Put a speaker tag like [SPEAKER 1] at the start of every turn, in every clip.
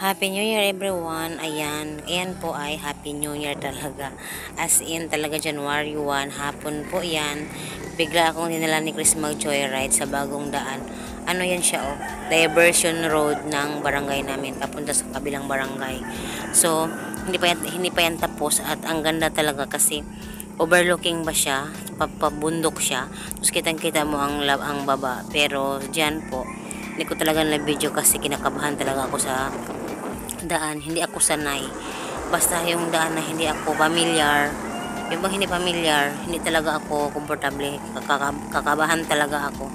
[SPEAKER 1] Happy New Year everyone. Ayan po ay Happy New Year talaga. As in talaga January 1, hapon po yan. Bigla akong dinala ni Chris mag-joyride sa bagong daan. Ano yan siya oh, diversion road ng barangay namin papunta sa kabilang barangay. So, hindi pa yan tapos at ang ganda talaga kasi overlooking ba siya, papabundok siya. Tapos kitang-kita mo ang baba. Pero diyan po, hindi ko talaga na video kasi kinakabahan talaga ako sa daan, hindi ako sanay. Basta yung daan na hindi ako familiar, yung bang hindi familiar, hindi talaga ako komportable, kakabahan talaga ako.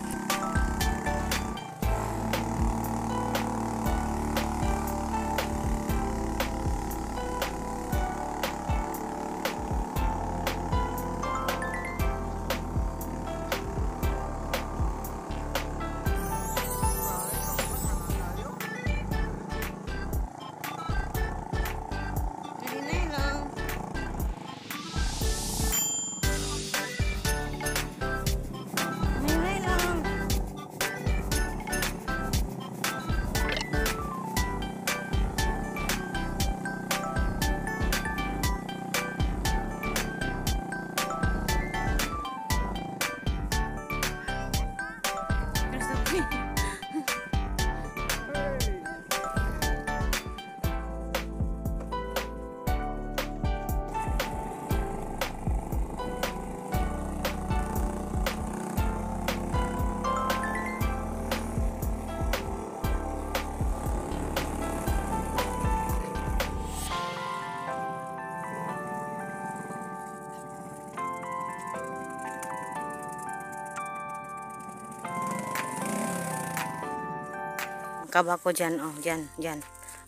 [SPEAKER 1] Kaba ko dyan, oh, dyan.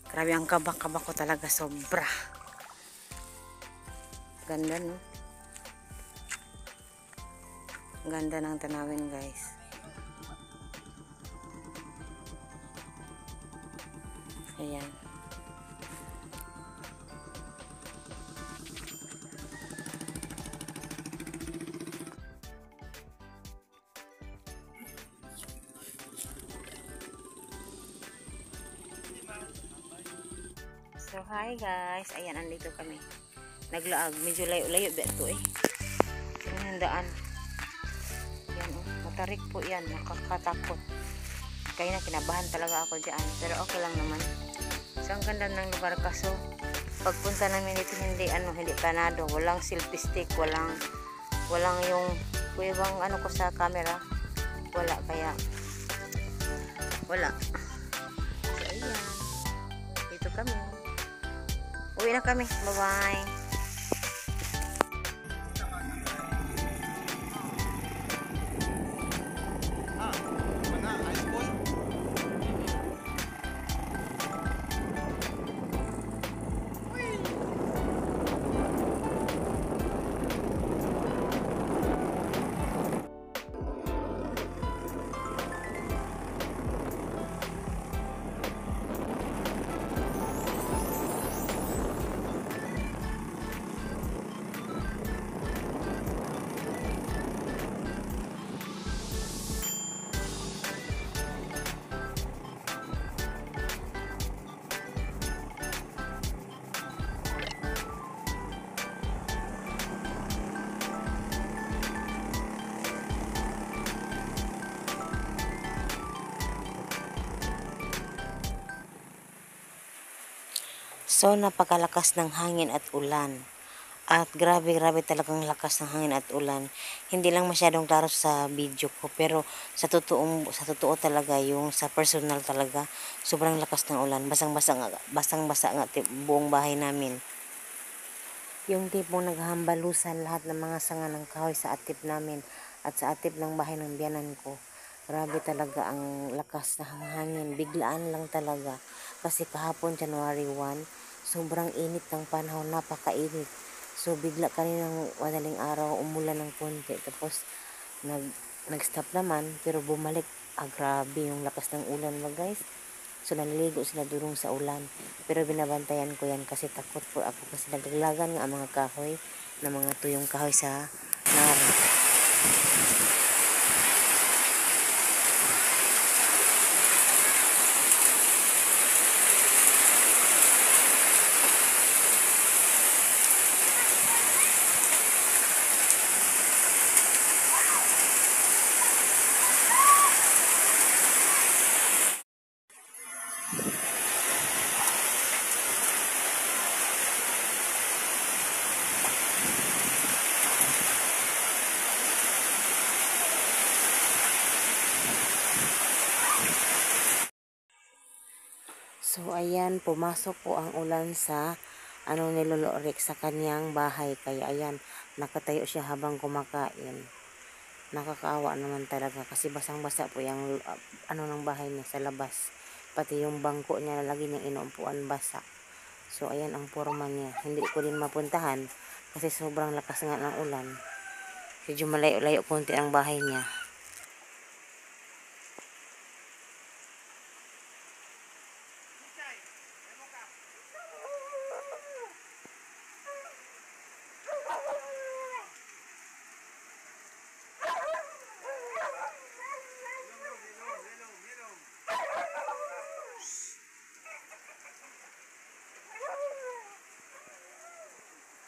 [SPEAKER 1] Grabe ang kaba ko talaga, sobra. Ganda, no? Ganda ng tanawin, guys. Ayan. So, hi guys. Ayan, andito kami. Naglaag. Medyo layo-layo ba ito eh. Yan ang daan. Yan oh. Matarik po yan. Nakakatakot. Kaya na kinabahan talaga ako dyan. Pero okay lang naman. So, ang ganda ng lugar kaso pagpunta namin dito hindi planado. Walang selfie stick. Walang yung ibang ano ko sa camera. Wala. Kaya wala. So, ayan. Dito kami. Uwi na kami. Bye-bye. So, napakalakas ng hangin at ulan. At grabe talagang lakas ng hangin at ulan. Hindi lang masyadong klaro sa video ko, pero sa totoo talaga, yung sa personal talaga, sobrang lakas ng ulan. Basang-basa nga buong bahay namin. Yung tipong naghambalusan lahat ng mga sanga ng kahoy sa atip namin at sa atip ng bahay ng biyanan ko. Grabe talaga ang lakas ng hangin. Biglaan lang talaga. Kasi kahapon January 1, sobrang init ng panahon, napakainit. So bigla kaninang madaling araw umulan ng konti, tapos nag-stop naman, pero bumalik. Grabe yung lakas ng ulan mo guys. So naliligo sila durong sa ulan, pero binabantayan ko yan kasi takot po ako kasi naglaglagan nga ang mga kahoy na mga tuyong kahoy sa nara. So ayan, pumasok po ang ulan sa ni Lolo Rex sa kanyang bahay. Kaya ayan, nakatayo siya habang kumakain. Nakakaawa naman talaga kasi basang-basa po yung ng bahay niya sa labas. Pati yung bangko niya na lagi niyang inuumpuan basa. So ayan ang forma niya. Hindi ko din mapuntahan kasi sobrang lakas nga ng ulan. Medyo malayo-layo konti ang bahay niya.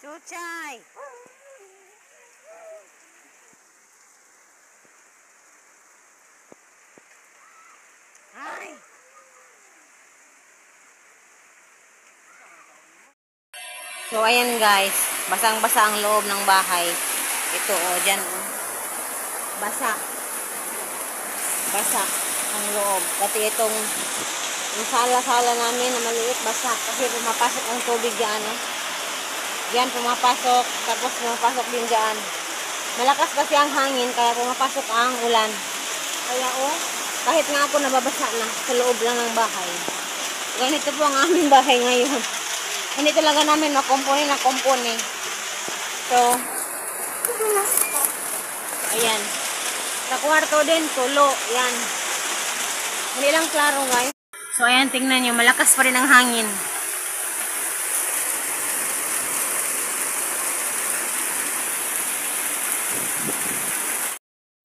[SPEAKER 1] Chuchay! Ay! So ayan guys, basang-basa ang loob ng bahay. Ito dyan basa. Basa ang loob. Pati itong yung sala-sala namin na maliit basa kasi pumapasok ang tubig dyan. Diyan pumapasok, tapos pumapasok din dyan. Malakas kasi ang hangin kaya pumapasok ang ulan. Kaya kahit nga ako nababasa na sa loob lang ng bahay. Ganito po ang aming bahay ngayon. Hindi talaga namin makumpuni na kumpuni. So, ayan. Sa kwarto din, tulo. Yan. Hindi lang klaro guys. So, ayan, tingnan nyo. Malakas pa rin ang hangin.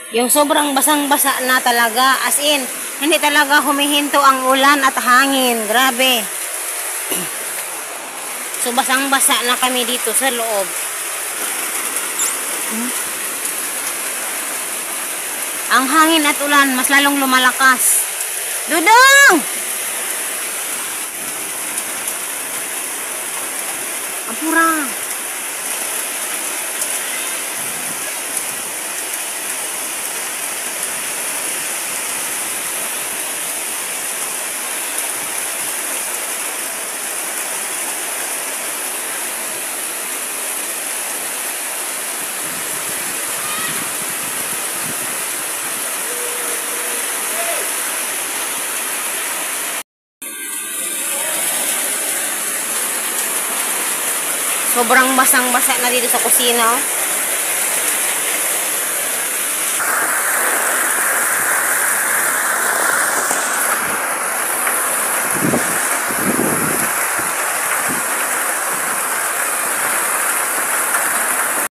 [SPEAKER 1] Yung sobrang basang-basa na talaga. As in, hindi talaga humihinto ang ulan at hangin. Grabe. So, basang-basa na kami dito sa loob. Ang hangin at ulan, mas lalong lumalakas. Dudong! Apura! Sobrang basang-basa na dito sa kusina.